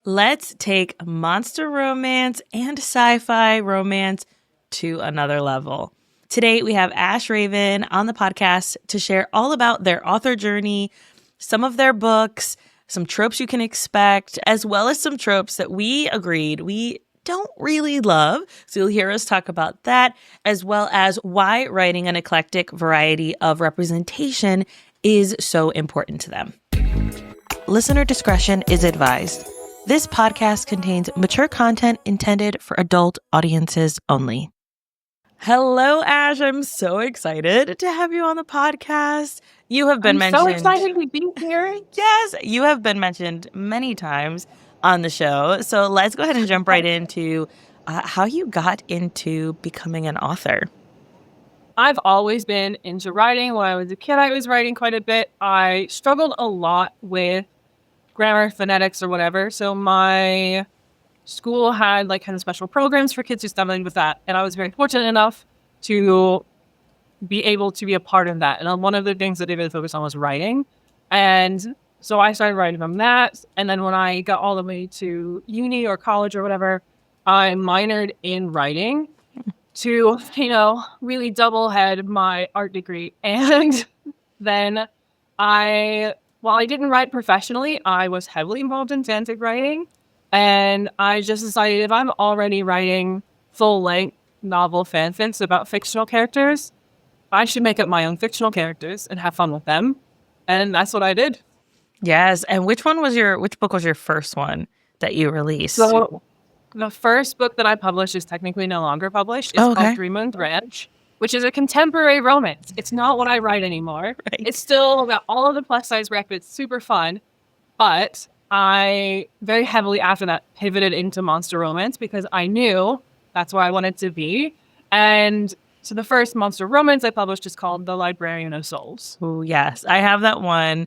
Let's take monster romance and sci-fi romance to another level. Today, we have Ash Raven on the podcast to share all about their author journey, some of their books, some tropes you can expect, as well as some tropes that we agreed we don't really love. So you'll hear us talk about that, as well as why writing an eclectic variety of representation is so important to them. Listener discretion is advised. This podcast contains mature content intended for adult audiences only. Hello, Ash. I'm so excited to have you on the podcast. You have been mentioned. So excited to be here. Yes, you have been mentioned many times on the show. So let's go ahead and jump right into how you got into becoming an author. I've always been into writing. When I was a kid, I was writing quite a bit. I struggled a lot with grammar, phonetics, or whatever. So my school had kind of special programs for kids who struggled with that. And I was very fortunate enough to be able to be a part of that. And one of the things that they really focused on was writing. And so I started writing from that. And then when I got all the way to uni or college or whatever, I minored in writing to, really double head my art degree. And then while I didn't write professionally, I was heavily involved in fanfic writing. And I just decided if I'm already writing full-length novel fanfics about fictional characters, I should make up my own fictional characters and have fun with them. And that's what I did. Yes. And which book was your first one that you released? So the first book that I published is technically no longer published. It's called 3 Moons Ranch, which is a contemporary romance. It's not what I write anymore. Right. It's still about all of the plus size rec, but it's super fun. But I very heavily after that pivoted into monster romance because I knew that's where I wanted to be. And so the first monster romance I published is called The Librarian of Souls. Oh, yes. I have that one.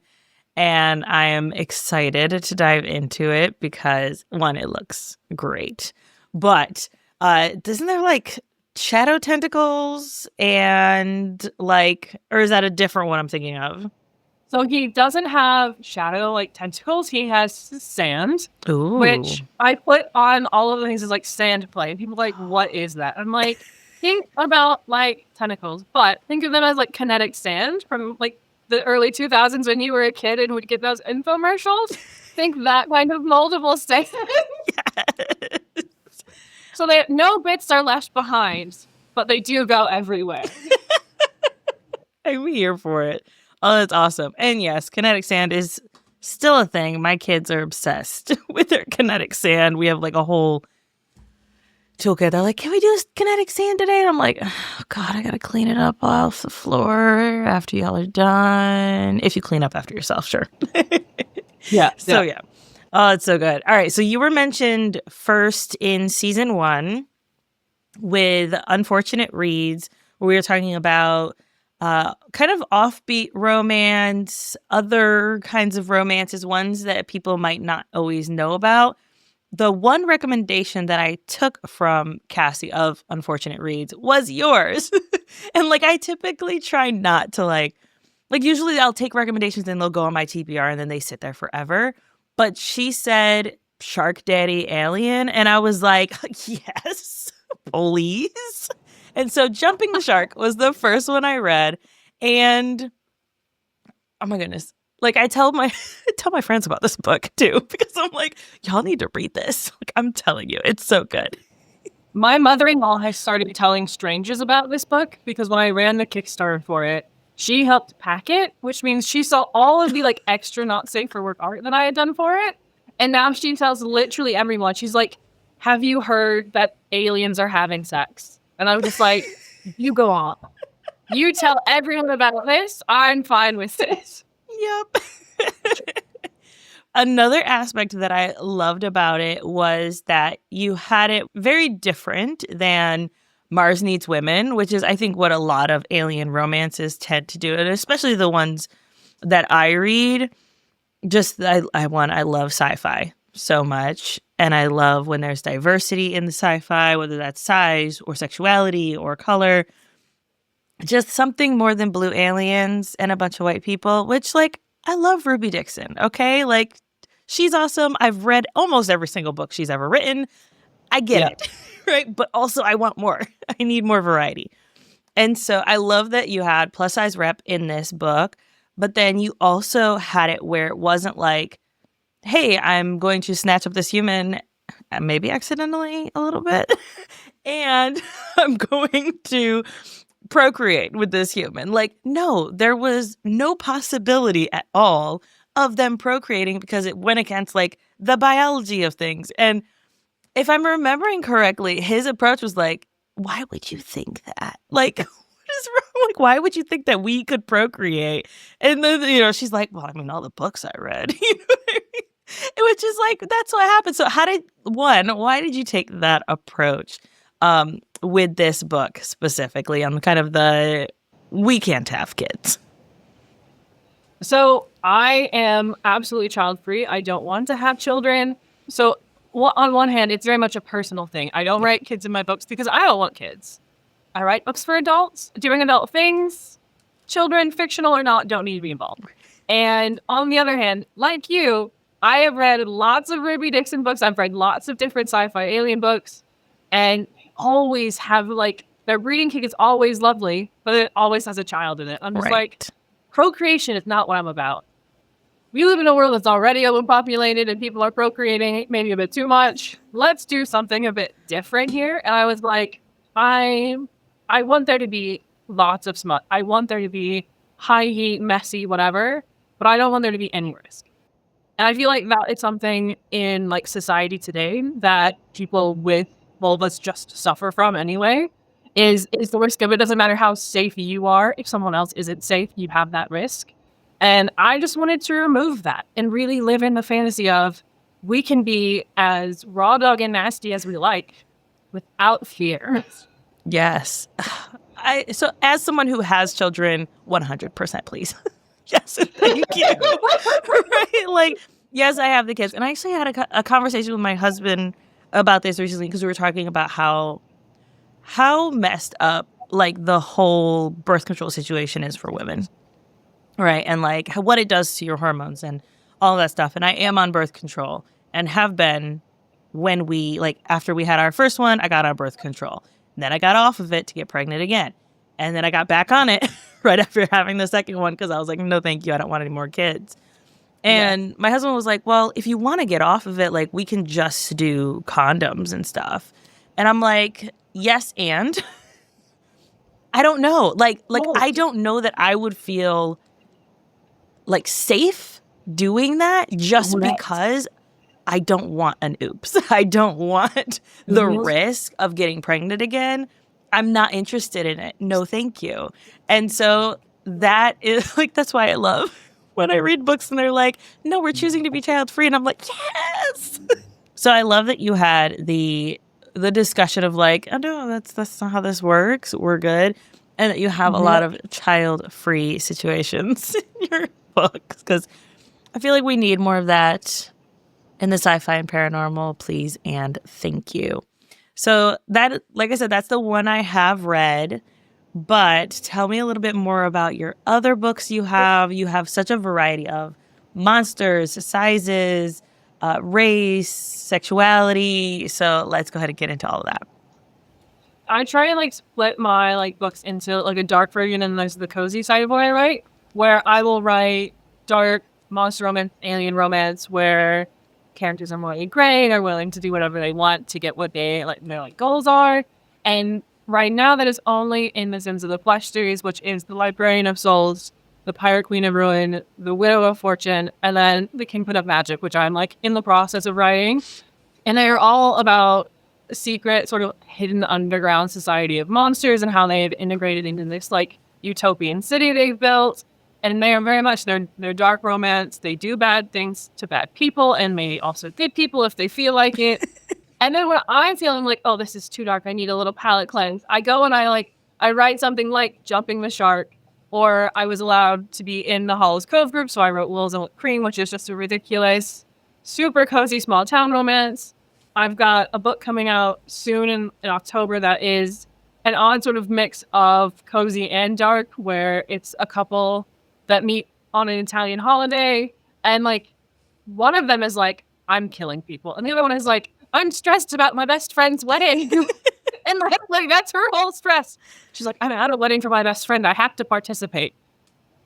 And I am excited to dive into it because, one, it looks great. But isn't there shadow tentacles and or is that a different one I'm thinking of? So he doesn't have shadow tentacles. He has sand, Ooh. Which I put on all of the things as sand play. And people are what is that? I'm think about tentacles, but think of them as kinetic sand from the early 2000s when you were a kid and would get those infomercials. Think that kind of moldable sand. Yes. So no bits are left behind, but they do go everywhere. I'm here for it. Oh, that's awesome. And yes, kinetic sand is still a thing. My kids are obsessed with their kinetic sand. We have a whole toolkit. They're can we do kinetic sand today? And I'm oh, God, I got to clean it up off the floor after y'all are done. If you clean up after yourself, sure. Yeah. So, yeah. Oh, it's so good. All right. So you were mentioned first in season 1 with Unfortunate Reads, where we were talking about kind of offbeat romance, other kinds of romances, ones that people might not always know about. The one recommendation that I took from Cassie of Unfortunate Reads was yours. And I typically try not to usually I'll take recommendations and they'll go on my TBR and then they sit there forever. But she said Shark Daddy Alien. And I was yes, please. And so Jumping the Shark was the first one I read. And oh my goodness. I tell my friends about this book too, because I'm y'all need to read this. I'm telling you, it's so good. My mother-in-law has started telling strangers about this book because when I ran the Kickstarter for it, she helped pack it, which means she saw all of the extra not safe for work art that I had done for it. And now she tells literally everyone. She's have you heard that aliens are having sex? And I was just you go on. You tell everyone about this. I'm fine with this. Yep. Another aspect that I loved about it was that you had it very different than Mars Needs Women, which is, I think, what a lot of alien romances tend to do, and especially the ones that I read. I love sci-fi so much, and I love when there's diversity in the sci-fi, whether that's size or sexuality or color. Just something more than blue aliens and a bunch of white people, which I love Ruby Dixon, okay? she's awesome. I've read almost every single book she's ever written. I get Yeah. it, right? But also, I want more. I need more variety. And so I love that you had plus size rep in this book, but then you also had it where it wasn't like, hey, I'm going to snatch up this human, maybe accidentally a little bit, and I'm going to procreate with this human. Like, no, there was no possibility at all of them procreating because it went against like the biology of things. And if I'm remembering correctly, his approach was like, why would you think that? Like, what is wrong? Like, why would you think that we could procreate? And then, she's like, well, I mean, all the books I read, you know what I mean? It was just like, that's what happened. So why did you take that approach with this book specifically on kind of the, we can't have kids? So I am absolutely child free. I don't want to have children. So on one hand, it's very much a personal thing. I don't write kids in my books because I don't want kids. I write books for adults doing adult things. Children, fictional or not, don't need to be involved. And on the other hand, like you, I have read lots of Ruby Dixon books. I've read lots of different sci-fi alien books, and always have like their breeding kink is always lovely, but it always has a child in it. I'm just like, procreation is not what I'm about. We live in a world that's already overpopulated and people are procreating maybe a bit too much. Let's do something a bit different here. And I was like, I want there to be lots of smut. I want there to be high heat, messy, whatever, but I don't want there to be any risk. And I feel like that is something in like society today that people with vulvas just suffer from anyway, is the risk of it. Doesn't matter how safe you are. If someone else isn't safe, you have that risk. And I just wanted to remove that and really live in the fantasy of we can be as raw dog and nasty as we like without fear. Yes. So as someone who has children, 100% please. Yes, thank you. Right? Like, yes, I have the kids. And I actually had a conversation with my husband about this recently because we were talking about how messed up like the whole birth control situation is for women. Right. And like what it does to your hormones and all that stuff. And I am on birth control and have been when after we had our first one, I got on birth control. And then I got off of it to get pregnant again. And then I got back on it right after having the second one because I was like, no, thank you. I don't want any more kids. And my husband was like, well, if you want to get off of it, like we can just do condoms and stuff. And I'm like, yes, and I don't know. Like I don't know that I would feel like safe doing that just because I don't want an oops. I don't want the risk of getting pregnant again. I'm not interested in it. No, thank you. And so that is like, that's why I love when I read books and they're like, no, we're choosing to be child free. And I'm like, yes. So I love that you had the discussion of like, oh no, that's not how this works. We're good. And that you have a lot of child free situations in your books because I feel like we need more of that in the sci-fi and paranormal, please and thank you. So that, like I said, that's the one I have read. But tell me a little bit more about your other books you have. You have such a variety of monsters, sizes, race, sexuality. So let's go ahead and get into all of that. I try and like split my like books into like a dark version and there's the cozy side of what I write, where I will write dark monster romance, alien romance, where characters are morally gray and are willing to do whatever they want to get what their goals are. And right now that is only in the Sins of the Flesh series, which is the Librarian of Souls, the Pirate Queen of Ruin, the Widow of Fortune, and then the Kingpin of Magic, which I'm like in the process of writing. And they are all about a secret sort of hidden underground society of monsters and how they have integrated into this like utopian city they've built. And they are very much their dark romance. They do bad things to bad people and maybe also good people if they feel like it. And then when I'm feeling like, oh, this is too dark, I need a little palette cleanse, I go and I write something like Jumping the Shark, or I was allowed to be in the Hollows Cove group, so I wrote Wolves and Cream, which is just a ridiculous, super cozy small town romance. I've got a book coming out soon in October that is an odd sort of mix of cozy and dark, where it's a couple that meet on an Italian holiday, and like one of them is like, I'm killing people. And the other one is like, I'm stressed about my best friend's wedding. And like that's her whole stress. She's like, I'm at a wedding for my best friend. I have to participate.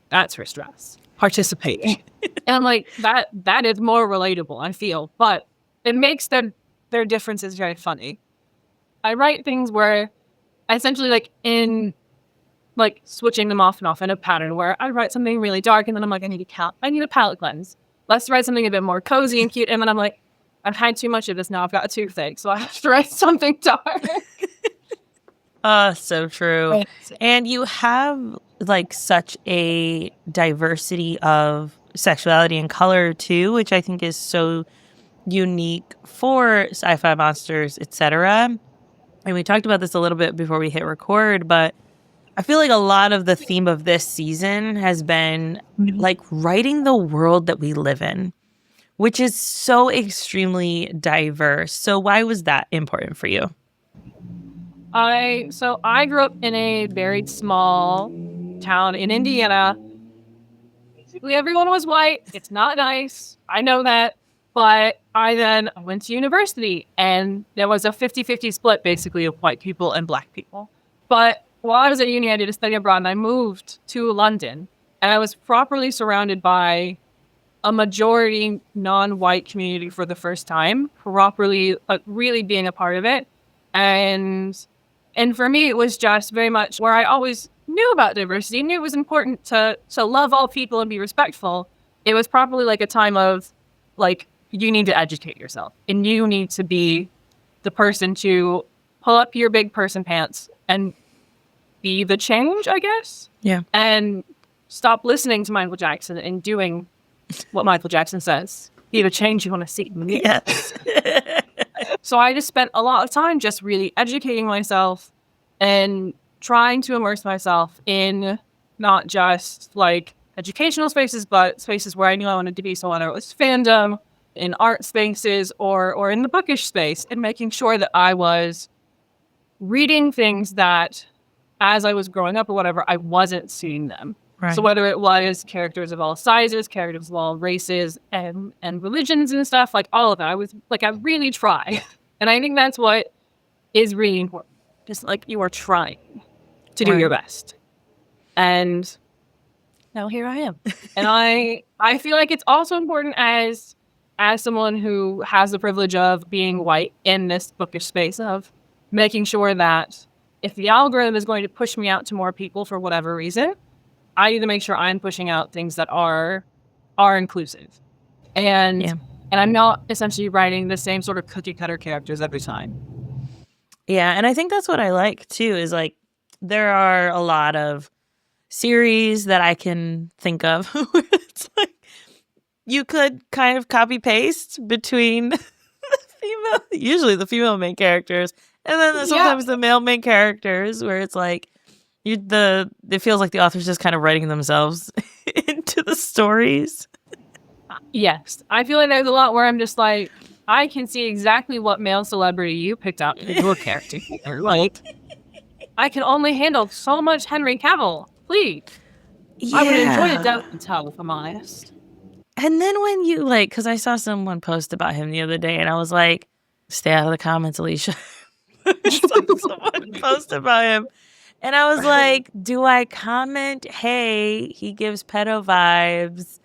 That's her stress. Participating. And I'm like, that is more relatable, I feel. But it makes their differences very funny. I write things where essentially like switching them off and off in a pattern where I write something really dark and then I'm like, I need a palette cleanse. Let's write something a bit more cozy and cute. And then I'm like, I've had too much of this now. I've got a toothache, so I have to write something dark. So true. Right. And you have like such a diversity of sexuality and color too, which I think is so unique for sci-fi monsters, etc. And we talked about this a little bit before we hit record, but I feel like a lot of the theme of this season has been like writing the world that we live in, which is so extremely diverse. So why was that important for you? I grew up in a very small town in Indiana. Basically everyone was white. It's not nice. I know that. But I then went to university and there was a 50-50 split basically of white people and black people. But while I was at uni, I did a study abroad and I moved to London and I was properly surrounded by a majority non-white community for the first time, properly really being a part of it. And for me, it was just very much where I always knew about diversity, knew it was important to love all people and be respectful. It was probably like a time of like, you need to educate yourself and you need to be the person to pull up your big person pants and be the change, I guess. Yeah. And stop listening to Michael Jackson and doing what Michael Jackson says. Be the change you want to see. Yes. So I just spent a lot of time just really educating myself and trying to immerse myself in not just like educational spaces, but spaces where I knew I wanted to be. So whether it was fandom, in art spaces, or in the bookish space, and making sure that I was reading things that as I was growing up or whatever, I wasn't seeing them. Right. So whether it was characters of all sizes, characters of all races and religions and stuff, like all of that, I was like, I really try. And I think that's what is really important. Just like you are trying to do your best. And now here I am. And I feel like it's also important as someone who has the privilege of being white in this bookish space of making sure that if the algorithm is going to push me out to more people for whatever reason, I need to make sure I'm pushing out things that are inclusive. And I'm not essentially writing the same sort of cookie cutter characters every time. Yeah, and I think that's what I like too, is like there are a lot of series that I can think of where it's like you could kind of copy paste between usually the female main characters, and then sometimes the male main characters, where it's like it feels like the author's just kind of writing themselves into the stories. Yes, I feel like there's a lot where I'm just like, I can see exactly what male celebrity you picked out for your character. Like, I can only handle so much Henry Cavill. Please, I would enjoy the death tell if I'm honest. And then when you like, because I saw someone post about him the other day, and I was like, "Stay out of the comments, Alicia." Someone post about him, and I was like, "Do I comment? Hey, he gives pedo vibes,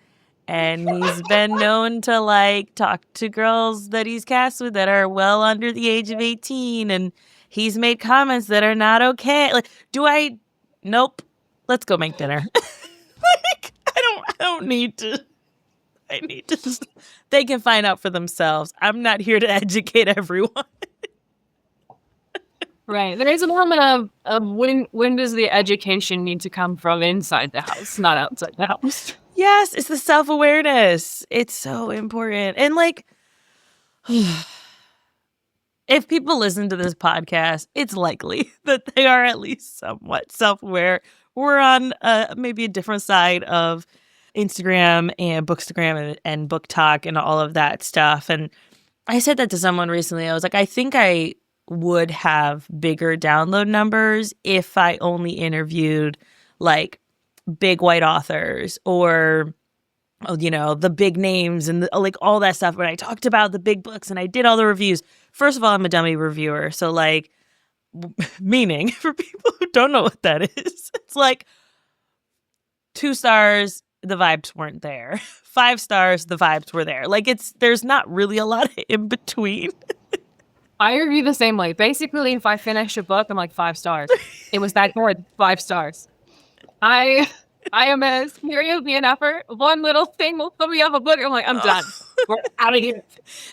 and he's been known to like talk to girls that he's cast with that are well under the age of 18, and he's made comments that are not okay." Like, do I? Nope. Let's go make dinner. Like, I don't need to. I need to just, they can find out for themselves. I'm not here to educate everyone. Right. There is an element of when does the education need to come from inside the house, not outside the house. Yes, it's the self-awareness. It's so important. And like, if people listen to this podcast, it's likely that they are at least somewhat self-aware. We're on maybe a different side of Instagram and Bookstagram and Book Talk and all of that stuff. And I said that to someone recently. I was like, I think I would have bigger download numbers if I only interviewed like big white authors or the big names and like all that stuff. When I talked about the big books and I did all the reviews, first of all, I'm a dummy reviewer. So like, meaning for people who don't know what that is, it's like 2 stars, the vibes weren't there. 5 stars, the vibes were there. Like there's not really a lot in between. I review the same way. Basically, if I finish a book, I'm like 5 stars. It was that good, 5 stars. I am as serious an effort. One little thing will put me off a book. I'm like, I'm done. We're out of here.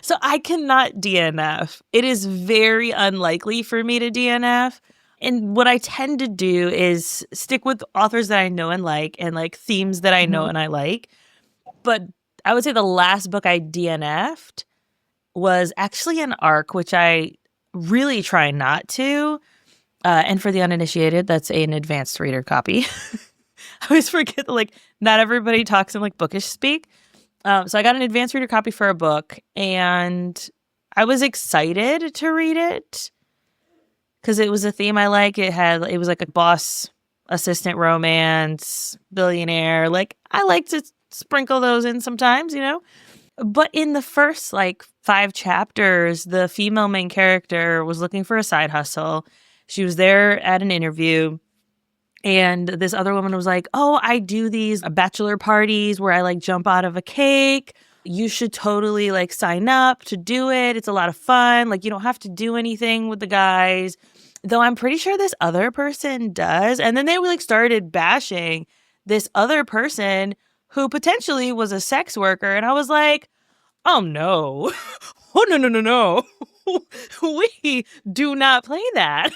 So I cannot DNF. It is very unlikely for me to DNF. And what I tend to do is stick with authors that I know and like themes that I know and I like. But I would say the last book I DNF'd was actually an arc, which I really try not to. And for the uninitiated, that's an advanced reader copy. I always forget that, like, not everybody talks in, like, bookish speak. So I got an advanced reader copy for a book, and I was excited to read it because it was a theme I like. It was like a boss assistant romance, billionaire. Like, I like to sprinkle those in sometimes, But in the first, like, 5 chapters, the female main character was looking for a side hustle. She was there at an interview. And this other woman was like, oh, I do these bachelor parties where I like jump out of a cake. You should totally like sign up to do it. It's a lot of fun. Like you don't have to do anything with the guys. Though I'm pretty sure this other person does. And then they like started bashing this other person who potentially was a sex worker. And I was like, oh no. Oh, no. We do not play that.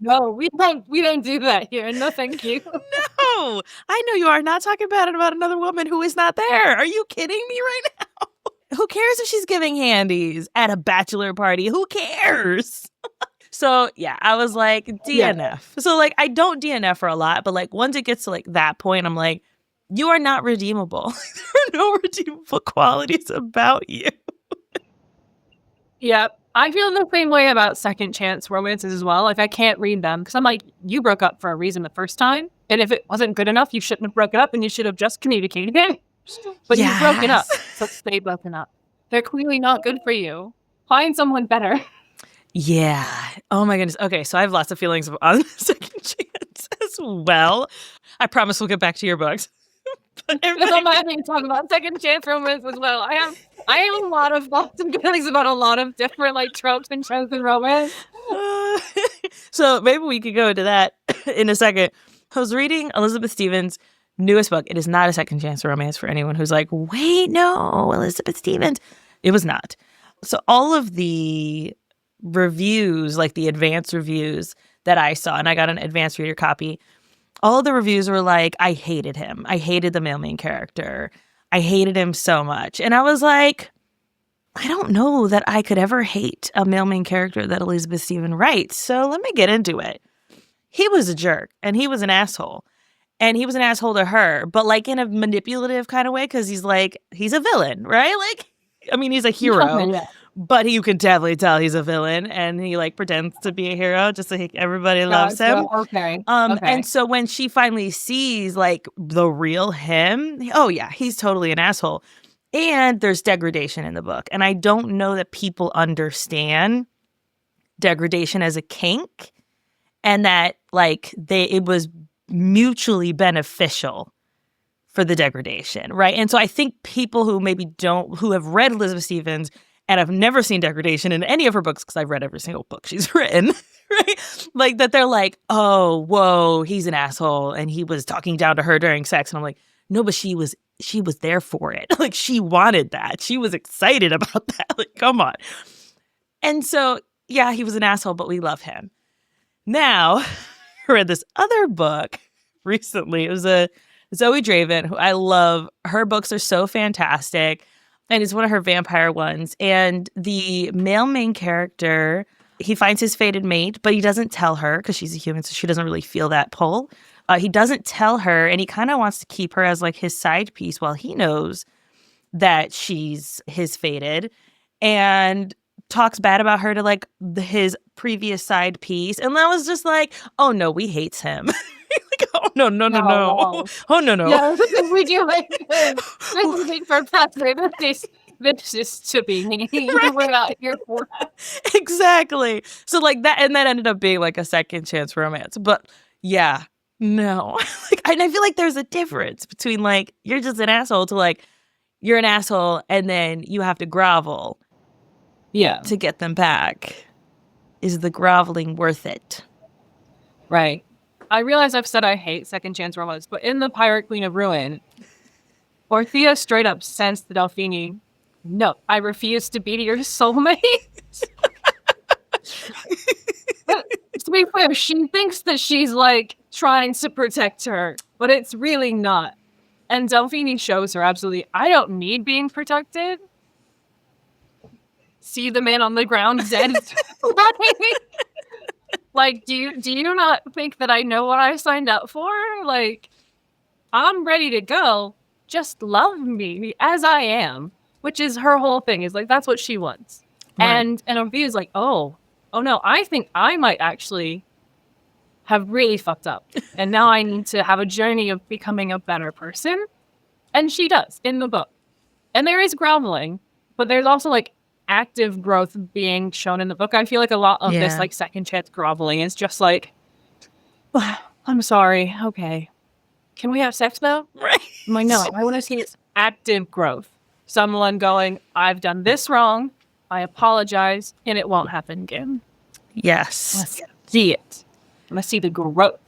No, we don't do that here. No, thank you. No, I know you are not talking about another woman who is not there. Are you kidding me right now? Who cares if she's giving handies at a bachelor party? Who cares? So yeah, I was like DNF. Yeah. So like I don't DNF for a lot, but like once it gets to like that point, I'm like, you are not redeemable. There are no redeemable qualities about you. Yep. I feel the same way about second chance romances as well. Like, I can't read them because I'm like, you broke up for a reason the first time. And if it wasn't good enough, you shouldn't have broken up and you should have just communicated it. But you've broken up, so stay broken up. They're clearly not good for you. Find someone better. Yeah. Oh my goodness. Okay, so I have lots of feelings on second chance as well. I promise we'll get back to your books. Because I'm having to talk about second chance romance as well. I have a lot of thoughts and feelings about a lot of different like tropes and tropes in romance. So maybe we could go into that in a second. I was reading Elizabeth Stevens' newest book. It is not a second chance romance for anyone who's like, wait, no, Elizabeth Stevens. It was not. So all of the reviews, like the advanced reviews that I saw, and I got an advanced reader copy, all of the reviews were like, I hated him. I hated the male main character. I hated him so much. And I was like, I don't know that I could ever hate a male main character that Elizabeth Stevens writes. So let me get into it. He was a jerk and he was an asshole. And he was an asshole to her, but like in a manipulative kind of way because he's a villain, right? Like, I mean, he's a hero. But you can definitely tell he's a villain, and he like pretends to be a hero just so everybody loves him. Okay. And so when she finally sees like the real him, oh yeah, he's totally an asshole. And there's degradation in the book, and I don't know that people understand degradation as a kink, and that like it was mutually beneficial for the degradation, right? And so I think people who maybe who have read Elizabeth Stevens and I've never seen degradation in any of her books because I've read every single book she's written, right? Like that they're like, oh, whoa, he's an asshole and he was talking down to her during sex. And I'm like, no, but she was there for it. Like she wanted that. She was excited about that. Like, come on. And so, yeah, he was an asshole, but we love him. Now, I read this other book recently. It was a Zoe Draven, who I love. Her books are so fantastic. And it's one of her vampire ones. And the male main character, he finds his fated mate, but he doesn't tell her because she's a human, so she doesn't really feel that pull. He doesn't tell her, and he kind of wants to keep her as like his side piece while he knows that she's his fated, and talks bad about her to like his previous side piece. And I was just like, oh no, we hates him. Like Oh no, no, no, No, no. no. Oh no, no. Yeah, we do like this is for Patrick. This is to be me. Right. We're not here for that. Exactly. So like that, and that ended up being like a second chance romance. But yeah, no. Like, and I feel like there's a difference between like you're just an asshole to like you're an asshole and then you have to grovel Yeah. to get them back. Is the groveling worth it? Right. I realize I've said I hate second chance romance, but in The Pirate Queen of Ruin, Orthea straight up says to Delphine, "No, I refuse to be your soulmate." But to be fair, she thinks that she's like trying to protect her, but it's really not. And Delphine shows her absolutely, I don't need being protected. See the man on the ground dead. Like, do you not think that I know what I signed up for? Like, I'm ready to go. Just love me as I am, which is her whole thing. Is like that's what she wants. Right. And Ophia's like, oh no, I think I might actually have really fucked up, and now I need to have a journey of becoming a better person. And she does in the book. And there is groveling, but there's also like active growth being shown in the book. I feel like a lot of this like second chance groveling is just like, I'm sorry, okay. Can we have sex now? Right. I'm like, no, I want to see its active growth. Someone going, I've done this wrong, I apologize, and it won't happen again. Yes. Let's see it. Let's see the growth.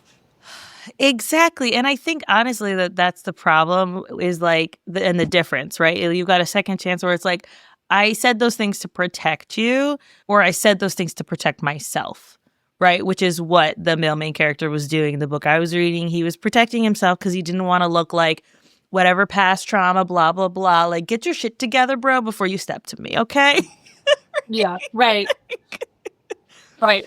Exactly. And I think honestly that's the problem is like and the difference, right? You got a second chance where it's like, I said those things to protect you, or I said those things to protect myself, right? Which is what the male main character was doing in the book I was reading. He was protecting himself because he didn't want to look like whatever past trauma, blah, blah, blah. Like, get your shit together, bro, before you step to me, okay? Yeah, right. Right.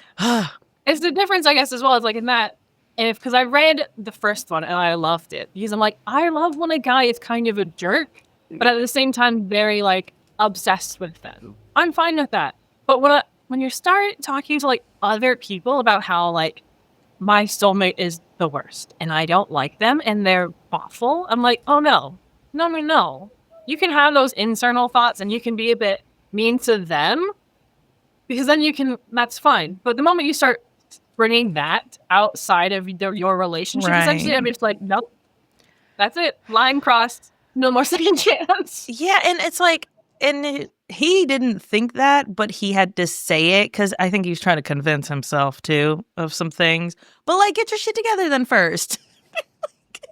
It's the difference, I guess, as well. It's like in that, because I read the first one and I loved it. Because I'm like, I love when a guy is kind of a jerk, but at the same time, very like obsessed with them. I'm fine with that. But when you start talking to like other people about how like my soulmate is the worst and I don't like them and they're awful, I'm like, oh no. You can have those internal thoughts and you can be a bit mean to them because then that's fine. But the moment you start bringing that outside of your relationship, right. Essentially, I'm just like, nope, that's it. Line crossed. No more second chance. Yeah, and it's like, and he didn't think that, but he had to say it because I think he was trying to convince himself too of some things. But like, get your shit together then first.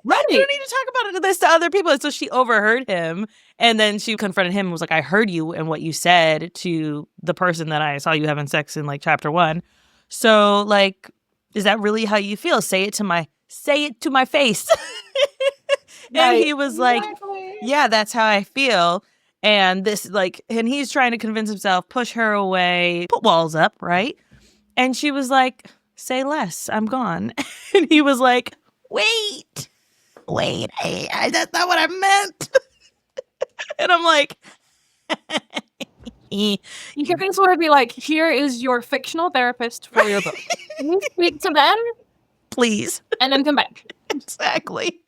Right. You don't need to talk about this to other people. And so she overheard him, and then she confronted him and was like, I heard you and what you said to the person that I saw you having sex in like chapter 1. So like, is that really how you feel? Say it to my face. And he was like, yeah, that's how I feel. And this like, and he's trying to convince himself, push her away, put walls up, right? And she was like, say less, I'm gone. And he was like, wait, that's not what I meant. And I'm like, you can sort of be like, here is your fictional therapist for your book. Can you speak to them? Please. And then come back. Exactly.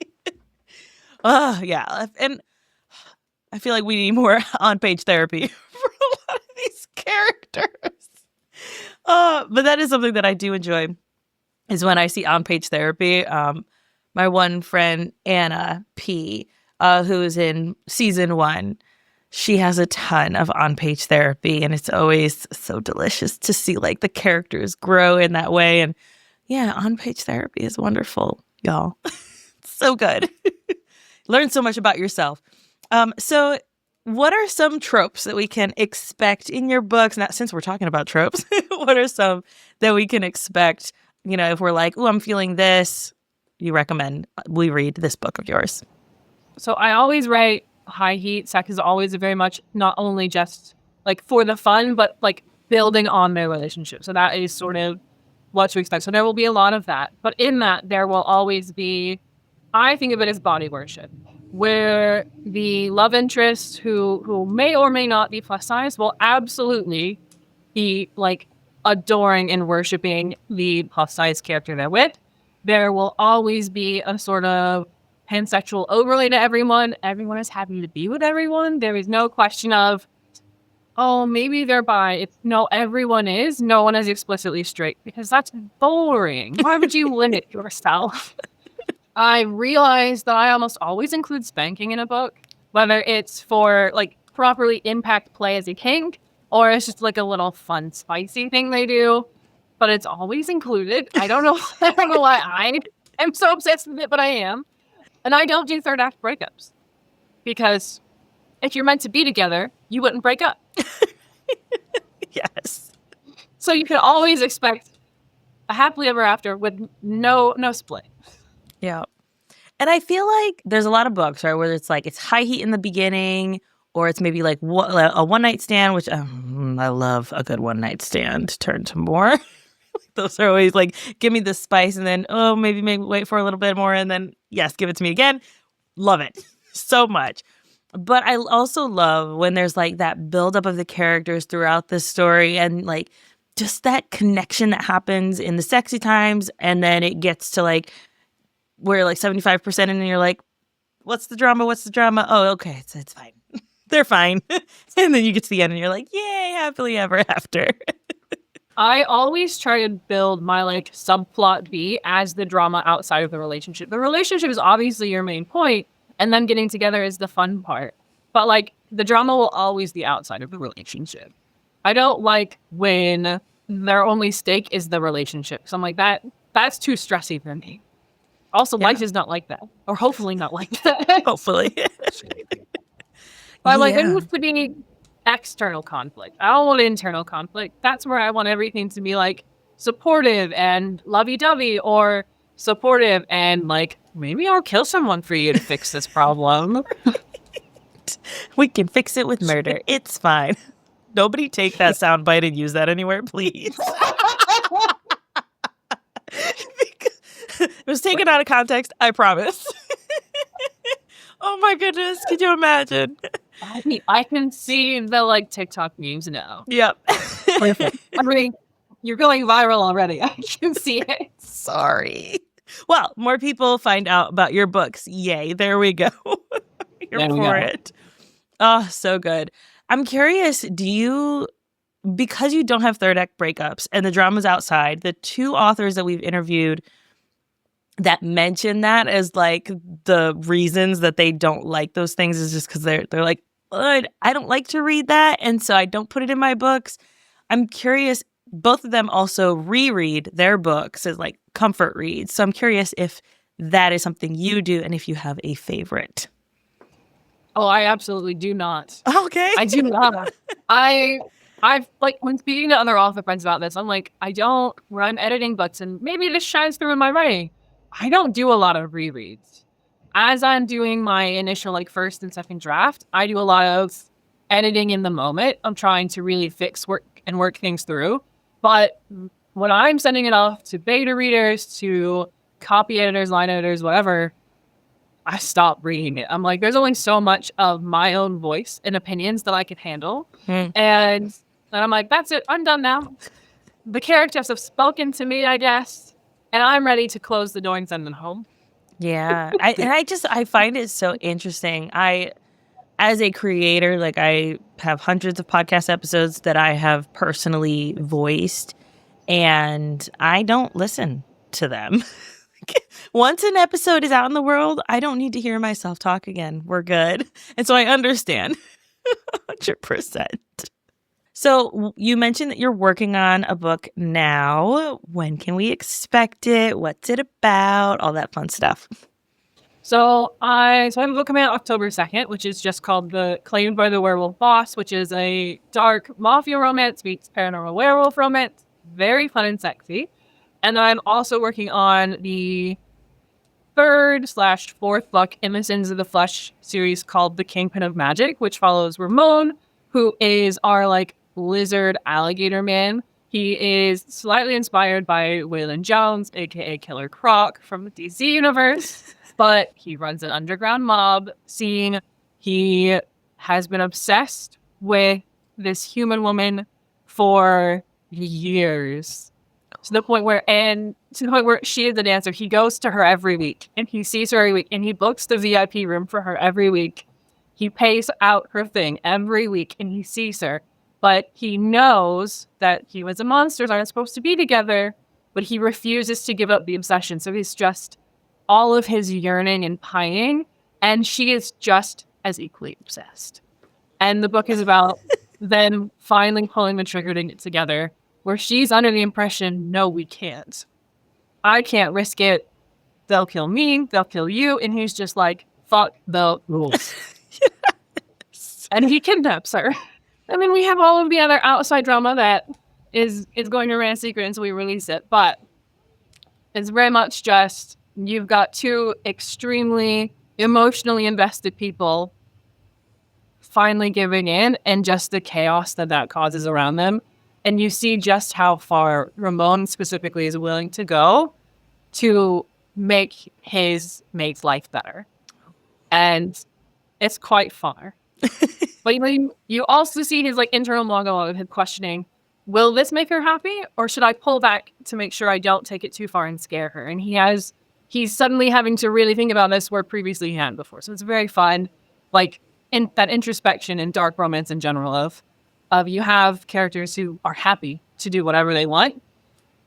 Oh, yeah. And I feel like we need more on-page therapy for a lot of these characters. But that is something that I do enjoy, is when I see on-page therapy. My one friend, Anna P., who is in season 1, she has a ton of on-page therapy, and it's always so delicious to see like the characters grow in that way. And yeah, on-page therapy is wonderful, y'all. It's so good. Learn so much about yourself. So what are some tropes that we can expect in your books? Now, since we're talking about tropes, what are some that we can expect, if we're like, oh, I'm feeling this, you recommend we read this book of yours? So I always write high heat. Sex is always very much not only just like for the fun, but like building on their relationship. So that is sort of what to expect. So there will be a lot of that. But in that, there will always be, I think of it as body worship, where the love interest who may or may not be plus size will absolutely be like adoring and worshiping the plus size character they're with. There will always be a sort of pansexual overlay to everyone. Everyone is happy to be with everyone. There is no question of, oh, maybe they're bi. It's no, everyone is. No one is explicitly straight because that's boring. Why would you limit yourself? I realized that I almost always include spanking in a book, whether it's for like properly impact play as a kink or it's just like a little fun, spicy thing they do. But it's always included. I don't know. I don't know why I am so obsessed with it, but I am. And I don't do third act breakups because if you're meant to be together, you wouldn't break up. Yes. So you can always expect a happily ever after with no split. Yeah. And I feel like there's a lot of books, right, where it's like it's high heat in the beginning, or it's maybe like a one night stand, which I love a good one night stand turn to more. Those are always like, give me the spice, and then maybe wait for a little bit more, and then yes, give it to me again. Love it so much. But I also love when there's like that buildup of the characters throughout the story and like just that connection that happens in the sexy times. And then it gets to like where like 75% in and you're like, what's the drama? What's the drama? Oh, okay. It's fine. They're fine. And then you get to the end and you're like, yay, happily ever after. I always try to build my like subplot B as the drama outside of the relationship. The relationship is obviously your main point, and them getting together is the fun part. But like the drama will always be outside of the relationship. I don't like when their only stake is the relationship. So I'm like, that's too stressy for me. Also, life is not like that. Or hopefully not like that. Hopefully. But like there needs to be external conflict. I don't want internal conflict. That's where I want everything to be like supportive and lovey-dovey, or supportive and like, maybe I'll kill someone for you to fix this problem. We can fix it with murder. It's fine. Nobody take that soundbite and use that anywhere, please. It was taken out of context, I promise. Oh my goodness, could you imagine? I can see the like TikTok memes now. Yep. Perfect. I mean, you're going viral already. I can see it. Sorry. Well, more people find out about your books. Yay. There we go. Here for it. Oh, so good. I'm curious, because you don't have third act breakups and the drama's outside, the two authors that we've interviewed that mention that as like the reasons that they don't like those things is just because they're like, I don't like to read that, and so I don't put it in my books. I'm curious, both of them also reread their books as like comfort reads. So I'm curious if that is something you do and if you have a favorite. Oh, I absolutely do not. Okay. I do not. I've like when speaking to other author friends about this, I'm like, when I'm editing books, and maybe this shines through in my writing, I don't do a lot of rereads. As I'm doing my initial like first and second draft, I do a lot of editing in the moment. I'm trying to really work things through. But when I'm sending it off to beta readers, to copy editors, line editors, whatever, I stop reading it. I'm like, there's only so much of my own voice and opinions that I can handle. And I'm like, that's it. I'm done now. The characters have spoken to me, I guess. And I'm ready to close the door and send them home. Yeah. I find it so interesting. As a creator, like I have hundreds of podcast episodes that I have personally voiced, and I don't listen to them. Once an episode is out in the world, I don't need to hear myself talk again. We're good. And so I understand 100%. So you mentioned that you're working on a book now. When can we expect it? What's it about? All that fun stuff. So I have a book coming out October 2nd, which is just called The Claimed by the Werewolf Boss, which is a dark mafia romance meets paranormal werewolf romance. Very fun and sexy. And then I'm also working on the 3rd/4th book in the Sins of the Flesh series called The Kingpin of Magic, which follows Ramon, who is our like lizard alligator man. He is slightly inspired by Waylon Jones, aka Killer Croc from the DC universe, but he runs an underground mob scene. He has been obsessed with this human woman for years. To the point where, and to the point where she is the dancer. He goes to her every week and he sees her every week and he books the VIP room for her every week. He pays out her thing every week and he sees her. But he knows that humans and monsters aren't supposed to be together, but he refuses to give up the obsession. So he's just all of his yearning and pining, and she is just as equally obsessed. And the book is about them finally pulling the trigger to get together, where she's under the impression, no, we can't. I can't risk it. They'll kill me. They'll kill you. And he's just like, fuck the rules. Yes. And he kidnaps her. And then we have all of the other outside drama that is going to remain a secret until we release it. But it's very much just, you've got two extremely emotionally invested people finally giving in, and just the chaos that causes around them. And you see just how far Ramon specifically is willing to go to make his mate's life better. And it's quite far. But you also see his internal monologue of him questioning, will this make her happy? Or should I pull back to make sure I don't take it too far and scare her? And he's suddenly having to really think about this where previously he hadn't before. So it's very fun. In that introspection and dark romance in general of you have characters who are happy to do whatever they want,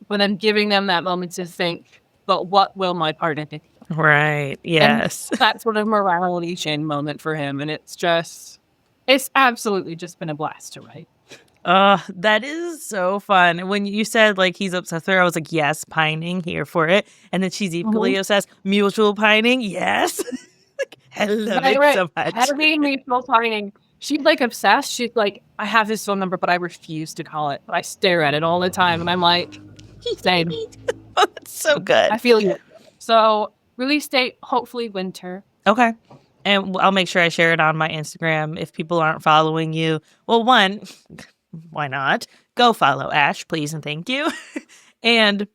but then giving them that moment to think, but what will my part in it? Right. Yes. And that's sort of morality chain moment for him. And it's absolutely just been a blast to write. That is so fun. When you said he's obsessed with her, I was like, yes, pining, here for it. And then she's equally obsessed, mutual pining, yes. I love it so much. Heavy mutual pining. She's obsessed. She's like, I have his phone number, but I refuse to call it. But I stare at it all the time, and I'm like, same. Oh, that's so good. I feel you. So release date, hopefully winter. Okay. And I'll make sure I share it on my Instagram if people aren't following you. Well, one, why not? Go follow Ash, please, and thank you. And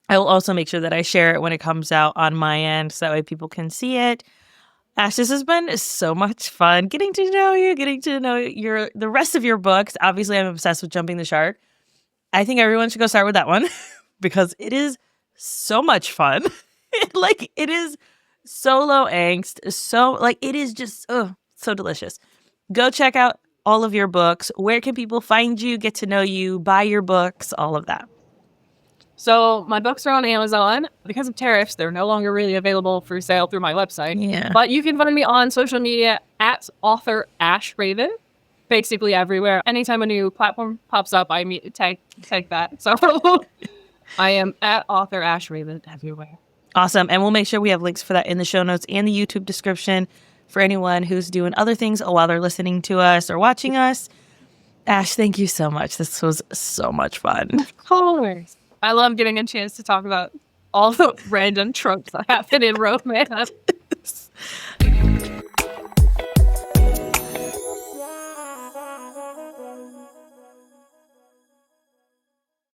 I will also make sure that I share it when it comes out on my end so that way people can see it. Ash, this has been so much fun getting to know you, getting to know the rest of your books. Obviously, I'm obsessed with Jumping the Shark. I think everyone should go start with that one because it is so much fun. It is so low angst, so it is just so delicious. Go check out all of your books. Where can people find you, get to know you, buy your books, all of that? So my books are on Amazon. Because of tariffs, they're no longer really available for sale through my website. Yeah. But you can find me on social media at author Ash Raven, basically everywhere. Anytime a new platform pops up, I take that. So I am at author Ash Raven everywhere. Awesome. And we'll make sure we have links for that in the show notes and the YouTube description for anyone who's doing other things while they're listening to us or watching us. Ash, thank you so much. This was so much fun. Of course. I love getting a chance to talk about all the random tropes that happen in romance.